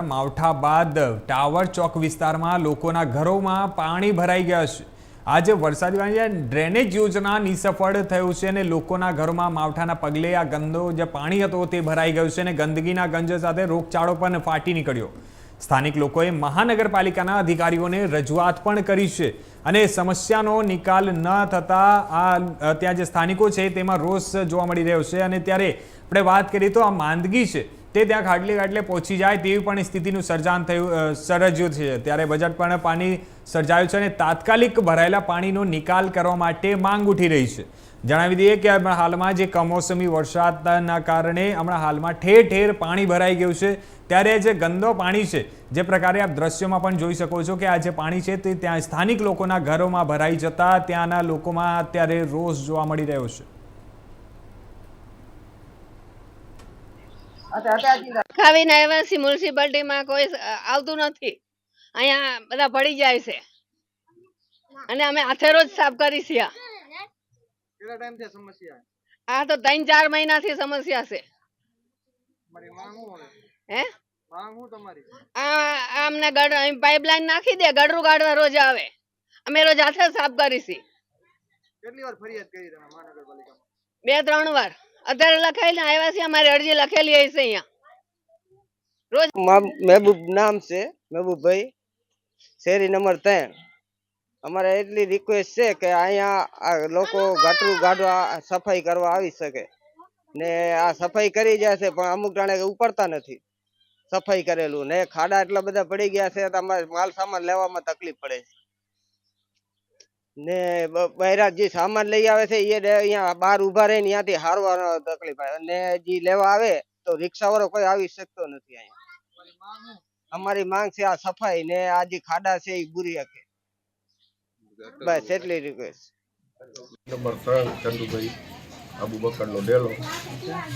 માવઠા બાદ ટાવર ચોક વિસ્તારમાં લોકોના ઘરોમાં પાણી ભરાઈ ગયા છે। આજે વરસાદી પાણી ડ્રેનેજ યોજના નિસફળ થયું છે અને લોકોના ઘરોમાં માવઠાના પગલે આ ગંદો જે પાણી હતો તે ભરાઈ ગયું છે અને ગંદકીના ગંજ સાથે રોગચાળો પણ ફાટી નીકળ્યો। સ્થાનિક લોકોએ મહાનગરપાલિકાના અધિકારીઓને રજૂઆત પણ કરી છે અને સમસ્યાનો નિકાલ ન થતા આ ત્યાં જે સ્થાનિકો છે તેમાં રોષ જોવા મળી રહ્યો છે। અને ત્યારે આપણે વાત કરીએ તો આ માંદગી છે તે ત્યાં ખાટલે પહોંચી જાય તેવી પણ સ્થિતિનું સર્જાયું છે। ત્યારે બજેટ પણ પાણી સર્જાયું છે અને તાત્કાલિક ભરાયેલા પાણીનો નિકાલ કરવા માટે માંગ ઉઠી રહી છે। જણાવી દઈએ કે હાલમાં જે કમોસમી વરસાદના કારણે હમણાં હાલમાં ઠેર ઠેર પાણી ભરાઈ ગયું છે। ત્યારે જે ગંદો પાણી છે જે પ્રકારે આપ દ્રશ્યોમાં પણ જોઈ શકો છો કે આ જે પાણી છે તે ત્યાં સ્થાનિક લોકોના ઘરોમાં ભરાઈ જતા ત્યાંના લોકોમાં અત્યારે રોષ જોવા મળી રહ્યો છે। ખાવીને આવ્યા છીએ, મ્યુનિસિપાલિટીમાં કોઈ આવતું નથી, અહીંયા બધા પડી જાય છે અને અમે હાથે રોજ સાફ કરી છીએ। કેટલા ટાઈમથી સમસ્યા? આ તો 3-4 મહિનાથી સમસ્યા છે। તમારી માંગ શું છે? હે માંગ શું તમારી? આ અમને પાઇપલાઇન નાખી દે, ગડરું કાઢવા રોજ આવે, અમે રોજ હાથે સાફ કરી છીએ। કેટલી વાર ફરિયાદ કરી તમે મહાનગરપાલિકામાં? 2-3 વાર અત્યારે લખાઈને આવ્યા છે, અમારી અરજી લખેલી હશે અહીંયા રોજ। મહેબૂબ નામ છે, મહેબૂબભાઈ, શેરી નંબર 3। અમારે એટલી રિક્વેસ્ટ છે કે અહીંયા લોકો ગટરું ગાઢવા સફાઈ કરવા આવી શકે ને આ સફાઈ કરી જાય છે પણ અમુક ટાણે ઉપડતા નથી સફાઈ કરેલું ને ખાડા એટલા બધા પડી ગયા છે તમારે માલ સામાન લેવામાં તકલીફ પડે છે ને બહાર જે સામાન લઈ આવે છે એ અહીંયા બહાર ઉભા રહીને ત્યાંથી હારવાનો તકલીફ આવે ને જે લેવા આવે તો રિક્ષા વાળો કોઈ આવી શકતો નથી। અહીંયા અમારી માંગ છે આ સફાઈ ને આ જે ખાડા છે એ બુરી શકે, બસ એટલી રિક્વેસ્ટ। નંબર 3 ચંદુભાઈ અબુબકરનો ડેલો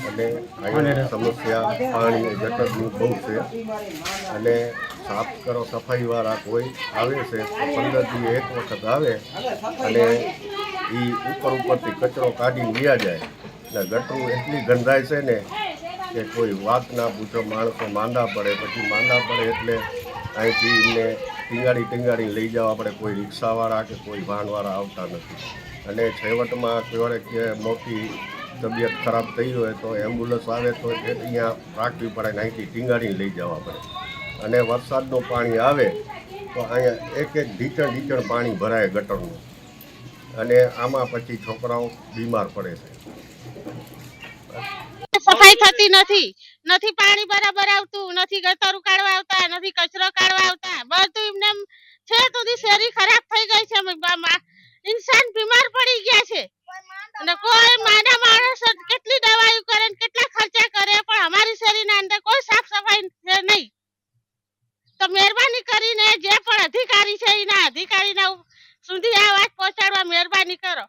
અને અહીંયા સમસ્યા પાણી ગટરની બહુ છે અને સાફ કરો સફાઈવાળા કોઈ આવે છે 15 દી એક વખત આવે અને એ ઉપરથી કચરો કાઢી લઈ જાય એટલે ગટરું એટલી ગંધાય છે ને કે કોઈ વાત ના પૂછો, માણસો માંદા પડે, પછી માંદા પડે એટલે અહીંથી એમને ટીંગાડી લઈ જવા પડે, કોઈ રિક્ષાવાળા કે કોઈ વાહનવાળા આવતા નથી અને છેવટમાં કે મોટી તબિયત ખરાબ થઈ હોય તો એમ્બ્યુલન્સ આવે તો અહીંયા રાખવી પડે ને અહીંથી ટીંગાડીને લઈ જવા પડે અને વરસાદનું પાણી આવે તો અહીંયા એક ઢીચણ પાણી ભરાય ગટરનું અને આમાં પછી છોકરાઓ બીમાર પડે છે। સફાઈ થતી નથી પાણી બરાબર આવતું નથી, ગટર કાઢવા આવતા નથી, કચરો કાઢવા આવતા, બધું એમને છે તો શેરી ખરાબ થઈ ગઈ છે, ઇન્સાન બીમાર પડી ગયા છે અને કોઈ માના માણસ કેટલી દવાઈ કરે ને કેટલા ખર્ચા કરે પણ અમારી શેરીના અંદર કોઈ સાફ સફાઈ છે નહીં। તો મહેરબાની કરીને જે પણ અધિકારી છે એના અધિકારીના સુધી આ વાત પહોંચાડવા મહેરબાની કરો।